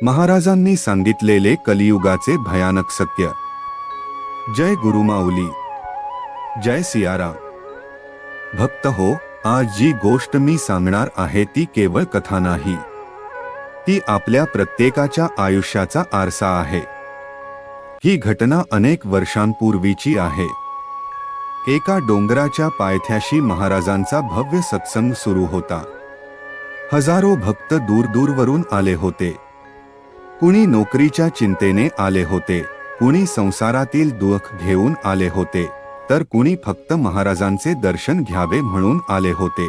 महाराजांनी सांगितलेले कलियुगाचे भयानक सत्य। जय गुरुमाऊली, जय सियाराम। भक्त हो, आज जी गोष्ट मी सांगणार आहे ती केवळ कथा नाही, ती आपल्या प्रत्येकाच्या आयुष्याचा आरसा आहे। ही घटना अनेक वर्षांपूर्वीची आहे। एका डोंगराच्या पायथ्याशी महाराजांचा भव्य सत्संग सुरू होता। हजारो भक्त दूरदूरवरून आले होते। कुणी नोकरीच्या चिंतेने आले होते, कुणी संसारातील दुःख घेऊन आले होते, तर कुणी फक्त महाराजांचे दर्शन घ्यावे म्हणून आले होते।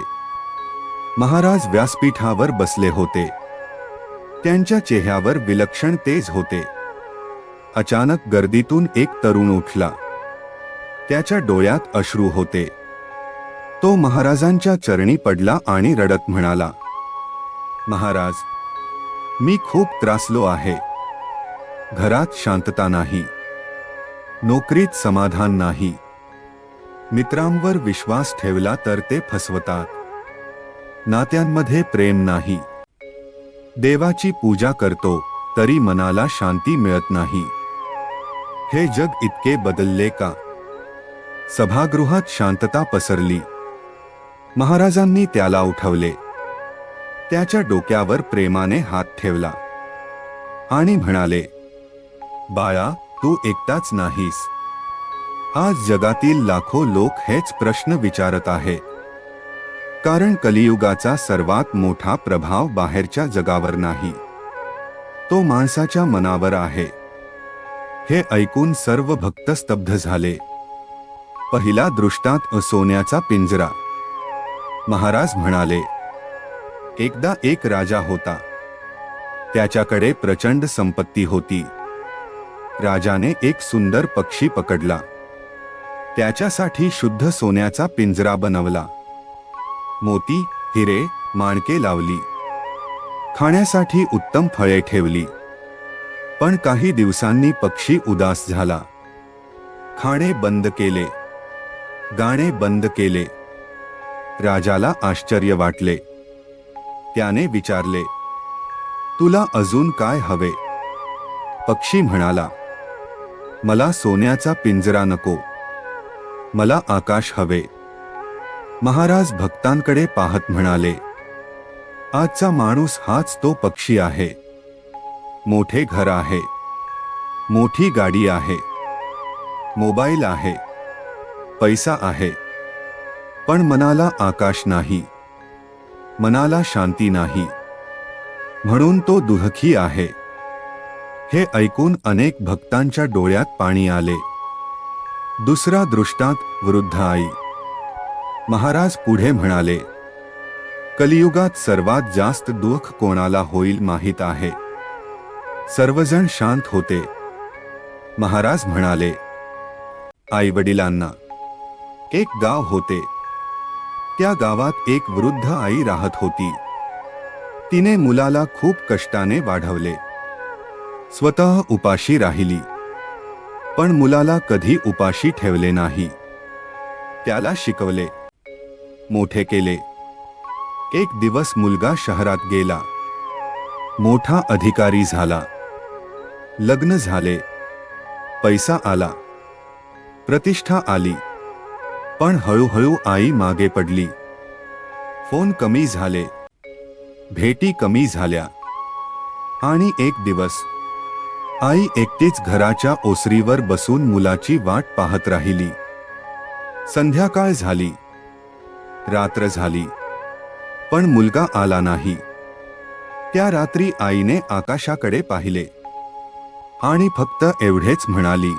महाराज व्यासपीठावर बसले होते। त्यांच्या चेहऱ्यावर विलक्षण तेज होते। अचानक गर्दीतून एक तरुण उठला। त्याच्या डोळ्यात अश्रू होते। तो महाराजांच्या चरणी पडला आणि रडत म्हणाला, महाराज, मी खूप त्रासलो आहे। घरात शांतता नाही, नोकरीत समाधान नाही, मित्रांवर विश्वास ठेवला तर ते फसवतात, नात्यांमध्ये प्रेम नाही, देवाची पूजा करतो तरी मनाला शांती मिळत नाही। हे जग इतके बदलले का? सभागृहात शांतता पसरली। महाराजांनी त्याला उठवले, त्याच्या डोक्यावर प्रेमाने हात ठेवला आणि म्हणाले, बाळा, तू एकटाच नाहीस। आज जगातील लाखो लोक हेच प्रश्न विचारत आहेत। कारण कलियुगाचा सर्वात मोठा प्रभाव बाहेरच्या जगावर नाही, तो माणसाच्या मनावर आहे। हे ऐकून सर्व भक्त स्तब्ध झाले। पहिला दृष्टांत सोन्याचा पिंजरा। महाराज म्हणाले, एकदा एक राजा होता। त्याच्याकडे प्रचंड संपत्ती होती। राजाने एक सुंदर पक्षी पकडला। त्याच्यासाठी शुद्ध सोन्याचा पिंजरा बनवला। मोती, हिरे, माणके लावली। खाण्यासाठी उत्तम फळे ठेवली। पण काही दिवसांनी पक्षी उदास झाला। खाणे बंद केले, गाणे बंद केले। राजाला आश्चर्य वाटले। त्याने विचारले, तुला अजून काय हवे? पक्षी म्हणाला, मला सोन्याचा पिंजरा नको, मला आकाश हवे। महाराज भक्तांकडे पाहत म्हणाले, आजचा माणूस हाच तो पक्षी आहे। मोठे घर आहे, मोठी गाडी आहे, मोबाईल आहे, पैसा आहे, पण मनाला आकाश नाही, मनाला शांती नाही, म्हणून तो दुःखी आहे। हे ऐकून अनेक भक्तांच्या डोळ्यात पाणी आले। दुसरा दृष्टांत, वृद्ध आई। महाराज पुढे म्हणाले, कलियुगात सर्वात जास्त दुःख कोणाला होईल माहीत आहे? सर्वजण शांत होते। महाराज म्हणाले, आई वडिलांना। एक गाव होते। त्या गावात एक वृद्ध आई राहत होती। तिने मुलाला खूप कष्टाने वाढवले। स्वतः उपाशी राहिली, पण मुलाला कधी उपाशी ठेवले नाही। त्याला शिकवले, मोठे केले। एक दिवस मुलगा शहरात गेला। मोठा अधिकारी झाला। लग्न झाले, पैसा आला, प्रतिष्ठा आली, पण हळूहळू आई मागे पडली। फोन कमी झाले, भेटी कमी झाल्या, आणि एक दिवस आई एकटीच घराच्या ओसरीवर बसून मुलाची वाट पाहत राहिली। संध्याकाळ झाली, रात्र झाली, पण मुलगा आला नाही। त्या रात्री आईने आकाशाकडे पाहिले आणि फक्त एवढेच म्हणाली,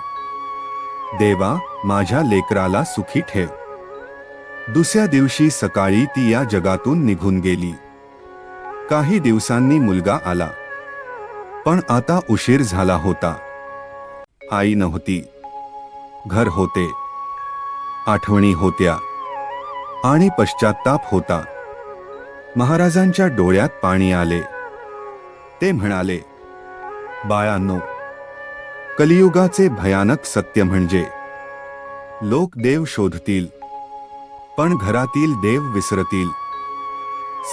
देवा, माझ्या लेकराला सुखी ठेव। दुसऱ्या दिवशी सकाळी ती या जगातून निघून गेली। काही दिवसांनी मुलगा आला, पण आता उशीर झाला होता। आई नव्हती, घर होते, आठवणी होत्या, आणि पश्चात्ताप होता। महाराजांच्या डोळ्यात पाणी आले। ते म्हणाले, बाळांनो, कलियुगाचे भयानक सत्य म्हणजे लोक देव शोधतील, पण घरातील देव विसरतील।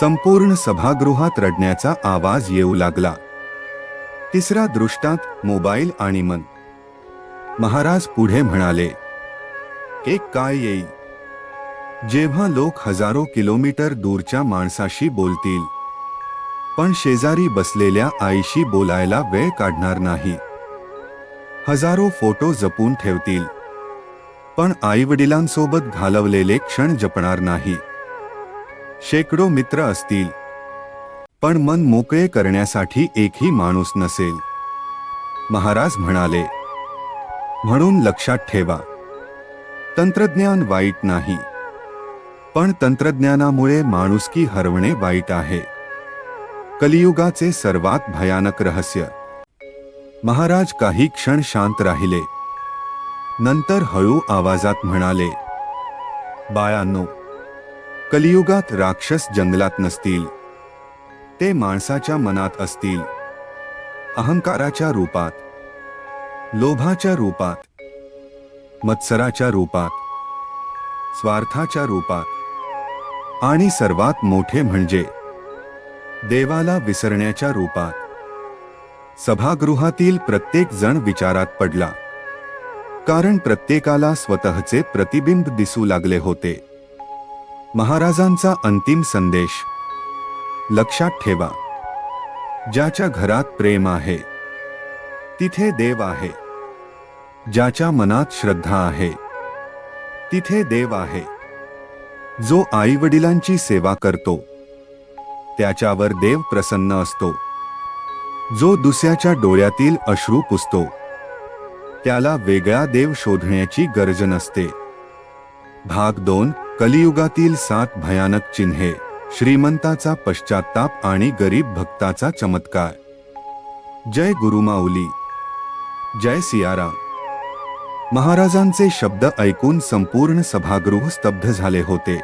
संपूर्ण सभागृहात रडण्याचा आवाज येऊ लागला। तिसरा दृष्टांत मोबाईल आणि मन. महाराज पुढे म्हणाले, एक काळ येईल जेव्हा लोक हजारो किलोमीटर दूरच्या माणसाशी बोलतील, पण शेजारी बसलेल्या आईशी बोलायला वेळ काढणार नाही. हजारो फोटो जपून ठेवतील, पण आईवडिलांसोबत घालवलेले क्षण जपणार नाही. शेकडो मित्र असतील, पण मन मोकळे करण्यासाठी एकही माणूस नसेल. महाराज म्हणाले, म्हणून लक्षात ठेवा, तंत्रज्ञान वाईट नाही, पण तंत्रज्ञानामुळे माणुसकी हरवणे वाईट आहे. कलियुगाचे सर्वात भयानक रहस्य. महाराज काही क्षण शांत राहिले. नंतर हळू आवाजात म्हणाले, बाळांनो, कलियुगात राक्षस जंगलात नसतील, ते माणसाच्या मनात असतील. अहंकाराच्या रूपात, लोभाच्या रूपात, मत्सराच्या रूपात, स्वार्थाच्या रूपात आणि सर्वात मोठे म्हणजे देवाला विसरण्याच्या रूपात. सभागृहातील प्रत्येक जण विचारात पडला, कारण प्रत्येकाला स्वतःचे प्रतिबिंब दिसू लागले होते. महाराजांचा अंतिम संदेश. लक्षात ठेवा, ज्याच्या घरात प्रेम आहे तिथे देव आहे. ज्याच्या मनात श्रद्धा आहे तिथे देव आहे. जो आईवडिलांची सेवा करतो त्याच्यावर देव प्रसन्न असतो. जो दुसऱ्याच्या डोळ्यातील अश्रू पुसतो त्याला वेगळा देव शोधण्याची गरज नसते. भाग 2. कलियुगातील 7 भयानक चिन्हे. श्रीमंताचा पश्चात्ताप आणि गरीब भक्ताचा चमत्कार. जय गुरुमाऊली, जय सियाराम. महाराजांचे शब्द ऐकून संपूर्ण सभागृह स्तब्ध झाले होते.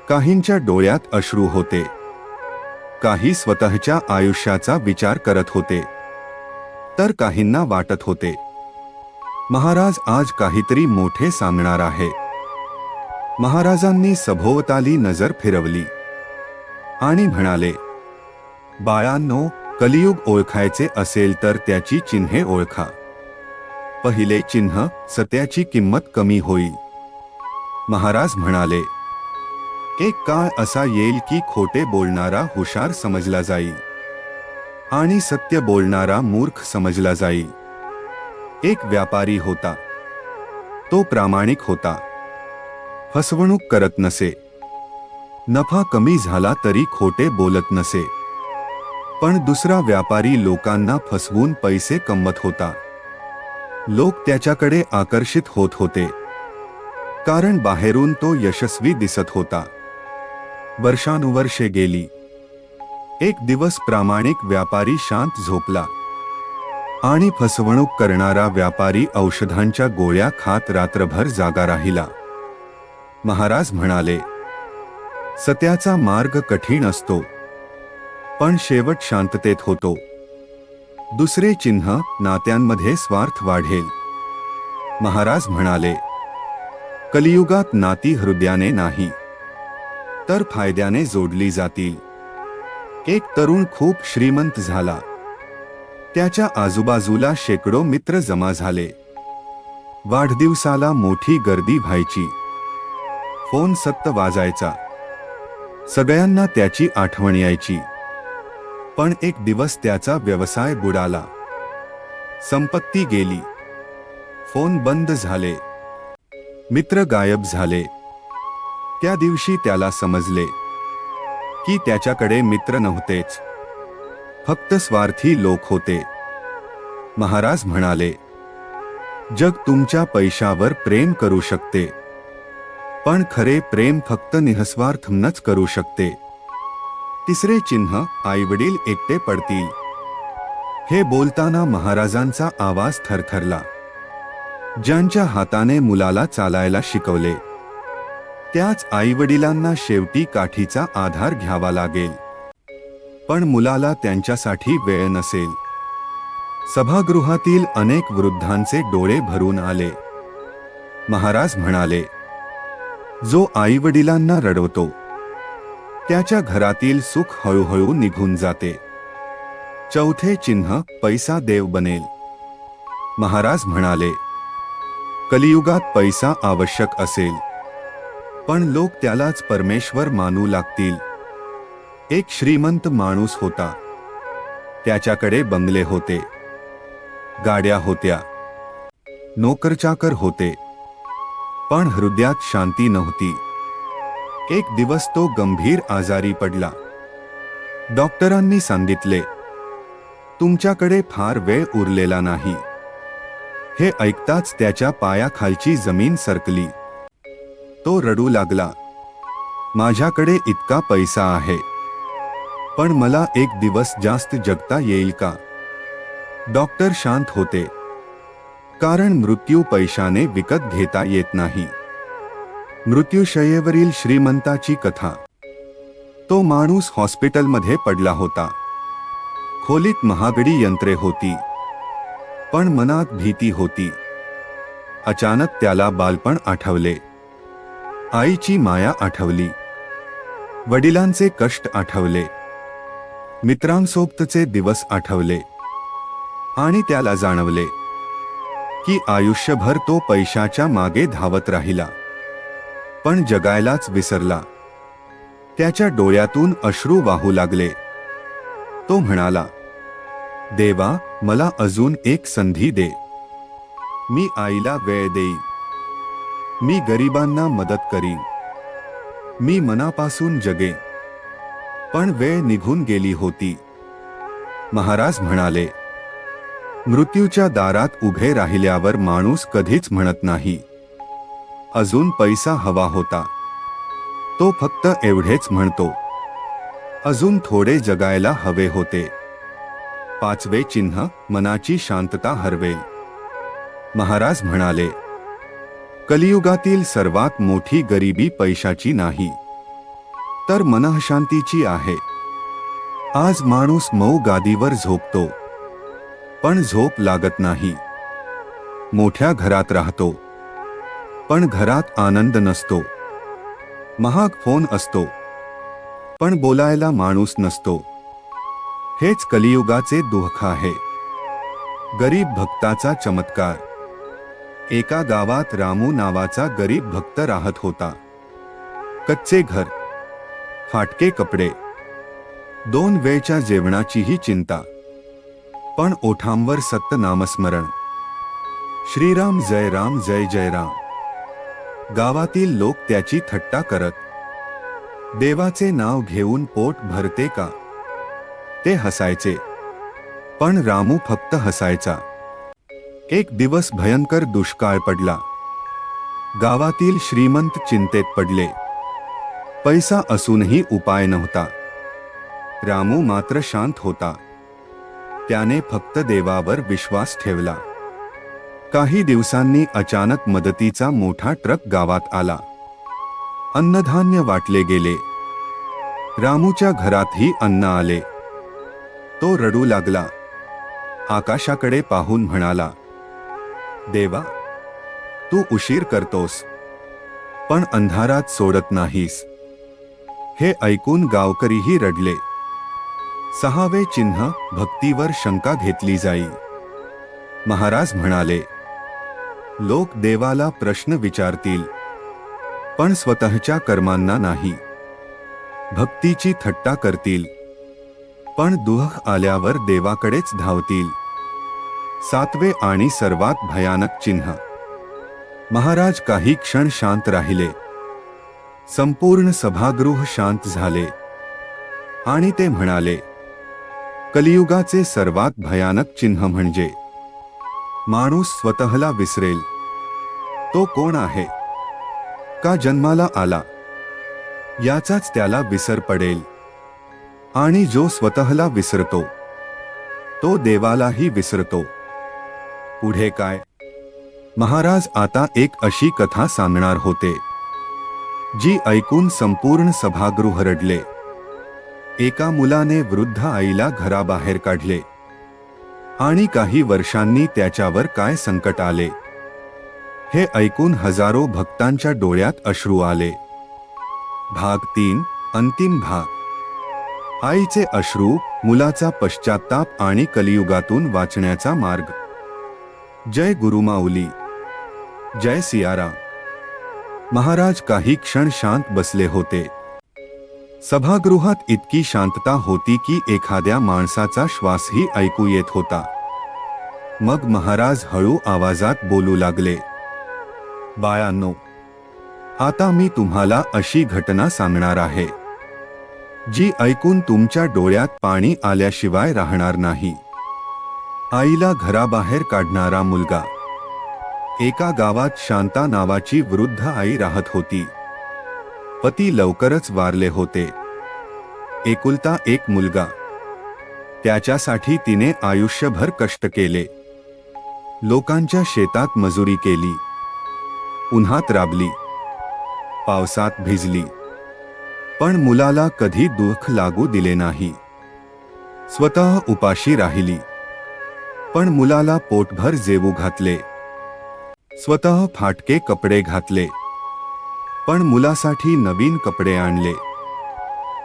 काहींच्या डोळ्यात अश्रू होते, काही स्वतःच्या आयुष्याचा विचार करत होते, तर काहींना वाटत होते, महाराज आज काहीतरी मोठे सांगणार आहे. महाराजांनी सभोवताली नजर फिरवली आणि म्हणाले, बाळांनो, कलियुग ओळखायचे असेल तर त्याची चिन्हे ओळखा. पहिले चिन्ह, सत्याची किंमत कमी होईल. महाराज म्हणाले, एक काळ असा येईल की खोटे बोलणारा हुशार समजला जाईल आणि सत्य बोलणारा मूर्ख समजला जाईल. एक व्यापारी होता, तो प्रामाणिक होता, फसवणूक करत नसे, नफा कमी झाला तरी खोटे बोलत नसे. पण दुसरा व्यापारी लोकांना फसवून पैसे कमवत होता. लोक त्याच्याकडे आकर्षित होत होते, कारण बाहेरून तो यशस्वी दिसत होता. वर्षानुवर्षे गेली. एक दिवस प्रामाणिक व्यापारी शांत झोपला आणि फसवणूक करणारा व्यापारी औषधांच्या गोळ्या खात रात्रभर जागा राहिला. महाराज म्हणाले, सत्याचा मार्ग कठीण असतो, पण शेवट शांततेत होतो. दुसरे चिन्ह, नात्यांमध्ये स्वार्थ वाढेल. महाराज म्हणाले, कलियुगात नाती हृदयाने नाही तर फायद्याने जोडली जातील. एक तरुण खूप श्रीमंत झाला. त्याच्या आजूबाजूला शेकडो मित्र जमा झाले. वाढदिवसाला मोठी गर्दी व्हायची. फोन सतत वाजायचा. सगळ्यांना त्याची आठवण यायची. पण एक दिवस त्याचा व्यवसाय बुडाला. संपत्ती गेली. फोन बंद झाले. मित्र गायब झाले. त्या दिवशी त्याला समजले की त्याच्याकडे मित्र नव्हतेच, फक्त स्वार्थी लोक होते. महाराज म्हणाले, जग तुमच्या पैशावर प्रेम करू शकते, पण खरे प्रेम फक्त निःस्वार्थच करू शकते. तिसरे चिन्ह, आईवडील एकटे पडतील. हे बोलताना महाराजांचा आवाज थरथरला. ज्यांच्या हाताने मुलाला चालायला शिकवले त्याच आईवडिलांना शेवटी काठीचा आधार घ्यावा लागेल. पण मुलाला त्यांच्यासाठी वेळ नसेल. सभागृहातील अनेक वृद्धांचे डोळे भरून आले. महाराज म्हणाले, जो आईवडिलांना रडवतो त्याच्या घरातील सुख हळूहळू निघून जाते. चौथे चिन्ह, पैसा देव बनेल. महाराज म्हणाले, कलियुगात पैसा आवश्यक असेल, पण लोक त्यालाच परमेश्वर मानू लागतील. एक श्रीमंत माणूस होता. त्याच्याकडे बंगले होते, गाड्या होत्या, नोकरचाकर होते, पण हृदयात शांती नव्हती. एक दिवस तो गंभीर आजारी पडला. डॉक्टरांनी सांगितले, तुमच्याकडे फार वेळ उरलेला नाही. हे ऐकताच त्याच्या पायाखालची जमीन सरकली. तो रडू लागला, माझ्याकडे इतका पैसा आहे, पण मला एक दिवस जास्त जगता येईल का? डॉक्टर शांत होते, कारण मृत्यू पैशाने विकत घेता येत नाही. मृत्यूशय्येवरील श्रीमंताची कथा. तो माणूस हॉस्पिटलमध्ये पडला होता. खोलीत महागडी यंत्रे होती, पण मनात भीती होती. अचानक त्याला बालपण आठवले. आईची माया आठवली, वडिलांचे कष्ट आठवले, मित्रांसोबतचे दिवस आठवले, आणि त्याला जाणवले की आयुष्यभर तो पैशाच्या मागे धावत राहिला, पण जगायलाच विसरला. त्याच्या डोळ्यातून अश्रू वाहू लागले. तो म्हणाला, देवा, मला अजून एक संधी दे. मी आईला वेळ देईन, मी गरिबांना मदत करीन, मी मनापासून जगे. पण वेळ निघून गेली होती. महाराज म्हणाले, मृत्यूच्या दारात उभे राहिल्यावर माणूस कधीच म्हणत नाही, अजून पैसा हवा होता. तो फक्त एवढेच म्हणतो, अजून थोडे जगायला हवे होते. पाचवे चिन्ह, मनाची शांतता हरवेल. महाराज म्हणाले, कलियुगातील सर्वात मोठी गरिबी पैशाची नाही, तर मनःशांतीची आहे. आज माणूस मऊ गादीवर झोपतो, पण झोप लागत नाही. मोठ्या घरात राहतो, पण घरात आनंद नसतो. महाग फोन असतो, पण बोलायला माणूस नसतो. हेच कलियुगाचे दुःख आहे. गरीब भक्ताचा चमत्कार. एका गावात रामू नावाचा गरीब भक्त राहत होता. कच्चे घर, फाटके कपडे, 2 वेळच्या जेवणाचीही चिंता, पण ओठांवर सत्य नामस्मरण. श्रीराम जय राम, जय जय राम. गावातील लोक त्याची थट्टा करत, देवाचे नाव घेऊन पोट भरते का? ते हसायचे, पण रामू फक्त हसायचा. एक दिवस भयंकर दुष्काळ पडला. गावातील श्रीमंत चिंतेत पडले. पैसा असूनही उपाय नव्हता. रामू मात्र शांत होता. त्याने फक्त देवावर विश्वास ठेवला. काही दिवसांनी अचानक मदतीचा मोठा ट्रक गावात आला. अन्नधान्य वाटले गेले. रामूच्या घरातही अन्न आले. तो रडू लागला. आकाशाकडे पाहून म्हणाला, देवा, तू उशीर करतोस, पण अंधारात सोडत नाहीस. हे ऐकून गावकरीही रडले. 6वे चिन्ह, भक्तीवर शंका घेतली जाईल. महाराज म्हणाले, लोक देवाला प्रश्न विचारतील, पण स्वतःच्या कर्मांना नाही. भक्तीची थट्टा करतील, पण दुःख आल्यावर देवाकडेच धावतील. 7वे आणि सर्वात भयानक चिन्ह. महाराज काही क्षण शांत राहिले. संपूर्ण सभागृह शांत झाले आणि ते म्हणाले, कलियुगाचे सर्वात भयानक चिन्ह म्हणजे माणूस स्वतःला विसरेल. तो कोण आहे, का जन्माला आला, याचाच त्याला विसर पडेल. आणि जो स्वतःला विसरतो, तो देवालाही विसरतो. पुढे काय? महाराज आता एक अशी कथा सांगणार होते, जी ऐकून संपूर्ण सभागृह रडले. एका मुलाने वृद्ध आईला घराबाहेर काढले आणि काही वर्षांनी त्याच्यावर काय संकट आले, हे ऐकून हजारो भक्तांच्या डोळ्यात अश्रू आले. भाग 3, अंतिम भाग. आईचे अश्रू, मुलाचा पश्चात्ताप आणि कलियुगातून वाचण्याचा मार्ग. जय गुरुमाऊली. जय सियाराम. महाराज काही क्षण शांत बसले होते. सभागृहात इतकी शांतता होती की एखाद्या माणसाचा श्वासही ऐकू येत होता. मग महाराज हळू आवाजात बोलू लागले. बाळांनो, आता मी तुम्हाला अशी घटना सांगणार आहे जी ऐकून तुमच्या डोळ्यात पाणी आल्याशिवाय राहणार नाही. आईला घराबाहेर काढणारा मुलगा. एका गावात शांता नावाची वृद्ध आई राहत होती. पती लवकरच वारले होते. एकुलता एक मुलगा. त्याच्यासाठी तिने आयुष्यभर कष्ट केले. लोकांच्या शेतात मजुरी केली, उन्हात राबली, पावसात भिजली, पण मुलाला कधी दुःख लागू दिले नाही. स्वतः उपाशी राहिली, पण मुलाला पोटभर जेवू घातले. स्वतः फाटके कपडे घातले, पण मुलासाठी नवीन कपडे आणले.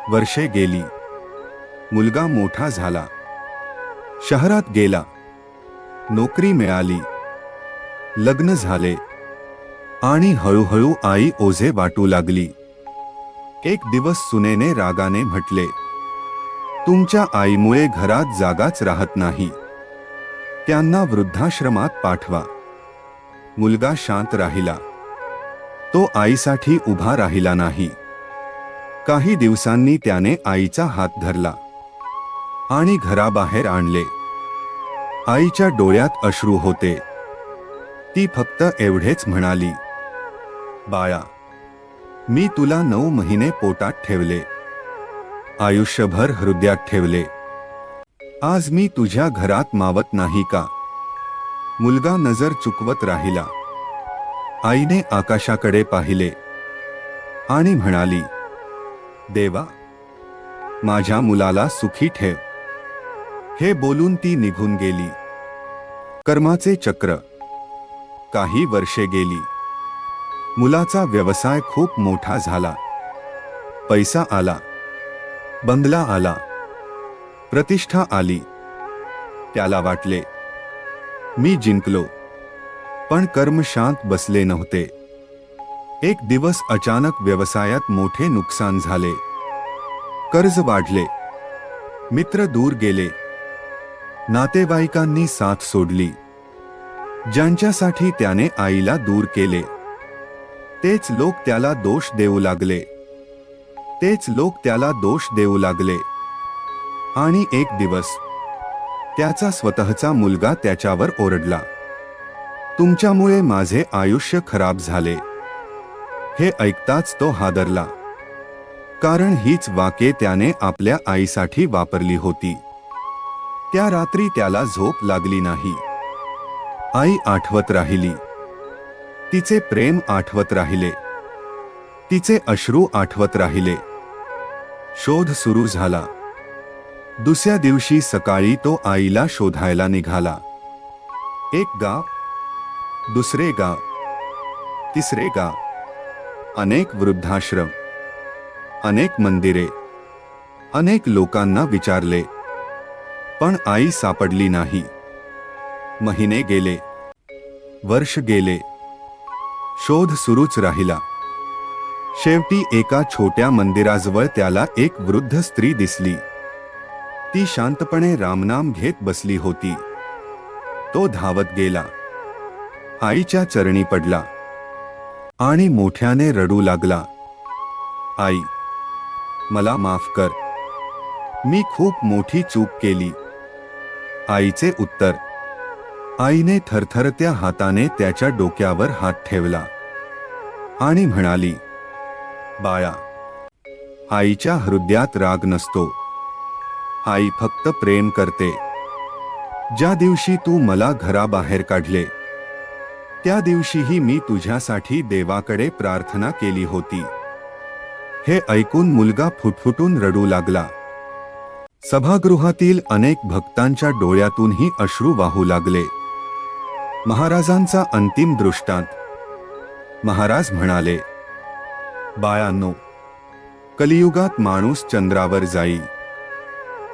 वर्षे गेली. मुलगा मोठा झाला, शहरात गेला, नोकरी मिळाली, लग्न झाले आणि हळूहळू आई ओझे वाटू लागली. एक दिवस सुनेने रागाने म्हटले, तुमच्या आईमुळे घरात जागाच राहत नाही, त्यांना वृद्धाश्रमात पाठवा. मुलगा शांत राहिला. तो आईसाठी उभा राहिला नाही. काही दिवसांनी त्याने आईचा हात धरला आणि घराबाहेर आणले. आईच्या डोळ्यात अश्रू होते. ती फक्त एवढेच म्हणाली, बाळा, मी तुला 9 महिने पोटात ठेवले, आयुष्यभर हृदयात ठेवले. आज मी तुझ्या घरात मावत नाही का? मुलगा नजर चुकवत राहिला. आईने आकाशाकडे पाहिले आणि म्हणाली, देवा, माझ्या मुलाला सुखी ठेव. हे बोलून ती निघून गेली. कर्माचे चक्र. काही वर्षे गेली. मुलाचा व्यवसाय खूप मोठा झाला. पैसा आला, बंगला आला, प्रतिष्ठा आली. त्याला वाटले, मी जिंकलो. पण कर्म शांत बसले नव्हते. एक दिवस अचानक व्यवसायात मोठे नुकसान झाले. कर्ज वाढले, मित्र दूर गेले, नातेवाईकांनी साथ सोडली. ज्यांच्यासाठी त्याने आईला दूर केले, तेच लोक त्याला दोष देऊ लागले. तेच लोक त्याला दोष देऊ लागले. आणि एक दिवस त्याचा स्वतःचा मुलगा त्याच्यावर ओरडला, तुमच्यामुळे माझे आयुष्य खराब झाले. हे ऐकताच तो हादरला, कारण हीच वाक्ये त्याने आपल्या आईसाठी वापरली होती. त्या रात्री त्याला झोप लागली नाही. आई आठवत राहिली. तिचे प्रेम आठवत राहिले. तिचे अश्रू आठवत राहिले. शोध सुरू झाला. दुसऱ्या दिवशी सकाळी तो आईला शोधायला निघाला. एक गाव, दुसरे गाव, तिसरे गाव, अनेक वृद्धाश्रम, अनेक मंदिरे, अनेक लोकांना विचारले, पण आई सापडली नाही. महिने गेले, वर्ष गेले, शोध सुरूच राहिला. शेवटी एका छोट्या मंदिराजवळ त्याला एक वृद्ध स्त्री दिसली. ती शांतपणे रामनाम घेत बसली होती. तो धावत गेला, आईच्या चरणी पडला आणि मोठ्याने रडू लागला, आई, मला माफ कर, मी खूप मोठी चूक केली. आईचे उत्तर. आईने थरथरत्या हाताने त्याच्या डोक्यावर हात ठेवला आणि म्हणाली, बाळा, आईच्या हृदयात राग नसतो. आई फक्त प्रेम करते. ज्या दिवशी तू मला घराबाहेर काढले, त्या दिवशीही मी तुझ्यासाठी देवाकडे प्रार्थना केली होती. हे ऐकून मुलगा फुटफुटून रडू लागला. सभागृहातील अनेक भक्तांच्या डोळ्यातूनही अश्रू वाहू लागले. महाराजांचा अंतिम दृष्टांत. महाराज म्हणाले, बाळांनो, कलियुगात माणूस चंद्रावर जाईल,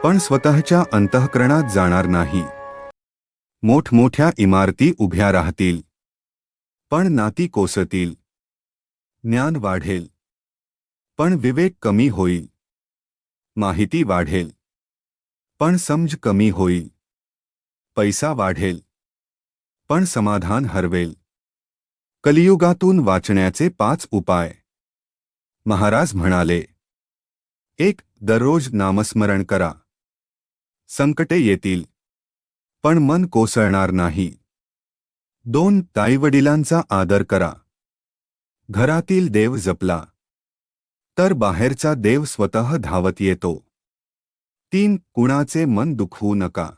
पण स्वतःच्या अंतःकरणात जाणार नाही. मोठमोठ्या इमारती उभ्या राहतील, पण नाती कोसळतील. ज्ञान वाढेल, पण विवेक कमी होईल. माहिती वाढेल, पण समज कमी होईल. पैसा वाढेल, पण समाधान हरवेल. कलियुगातून वाचण्याचे 5 उपाय. महाराज म्हणाले, 1. दररोज नामस्मरण करा. संकटे येतील, पण मन कोसळणार नाही. 2. ताईवडिलांचा आदर करा. घरातील देव जपला तर बाहेरचा देव स्वतः धावत येतो. 3. कुणाचे मन दुखवू नका.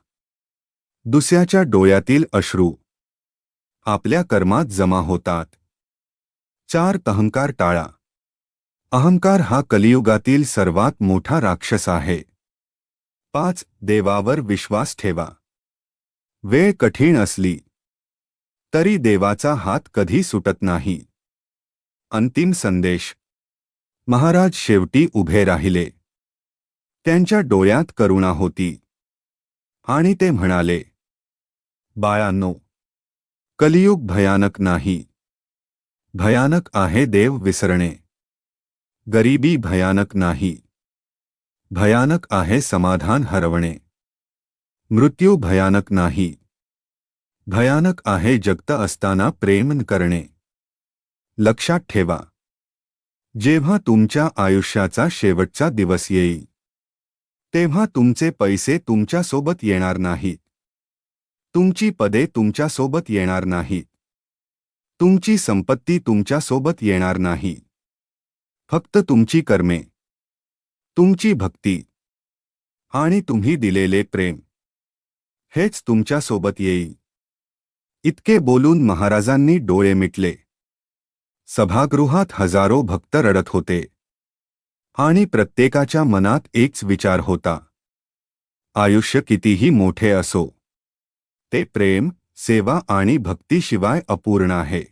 दुसऱ्याच्या डोळ्यातील अश्रू आपल्या कर्मात जमा होतात. 4. अहंकार टाळा. अहंकार हा कलियुगातील सर्वात मोठा राक्षस आहे. 5. देवावर विश्वास ठेवा. वेळ कठीण असली तरी देवाचा हात कधी सुटत नाही. अंतिम संदेश. महाराज शेवटी उभे राहिले. त्यांच्या डोळ्यात करुणा होती आणि ते म्हणाले, बाळांनो, कलियुग भयानक नाही. भयानक आहे देव विसरणे. गरिबी भयानक नाही. भयानक आहे समाधान हरवणे. मृत्यू भयानक नाही. भयानक आहे जगत असताना प्रेम करणे. लक्षात ठेवा, जेव्हा तुमच्या आयुष्याचा शेवटचा दिवस येईल तेव्हा तुमचे पैसे तुमच्यासोबत येणार नाहीत. तुमची पदे तुमच्यासोबत येणार नाहीत. तुमची संपत्ती तुमच्यासोबत येणार नाही. फक्त तुमची कर्मे, तुमची भक्ती आणि तुम्ही दिलेले प्रेम हेच तुमच्यासोबत येईल. इतके बोलून महाराजांनी डोळे मिटले. सभागृहात हजारो भक्त रडत होते आणि प्रत्येकाच्या मनात एकच विचार होता, आयुष्य कितीही मोठे असो, ते प्रेम, सेवा आणि भक्तीशिवाय अपूर्ण आहे.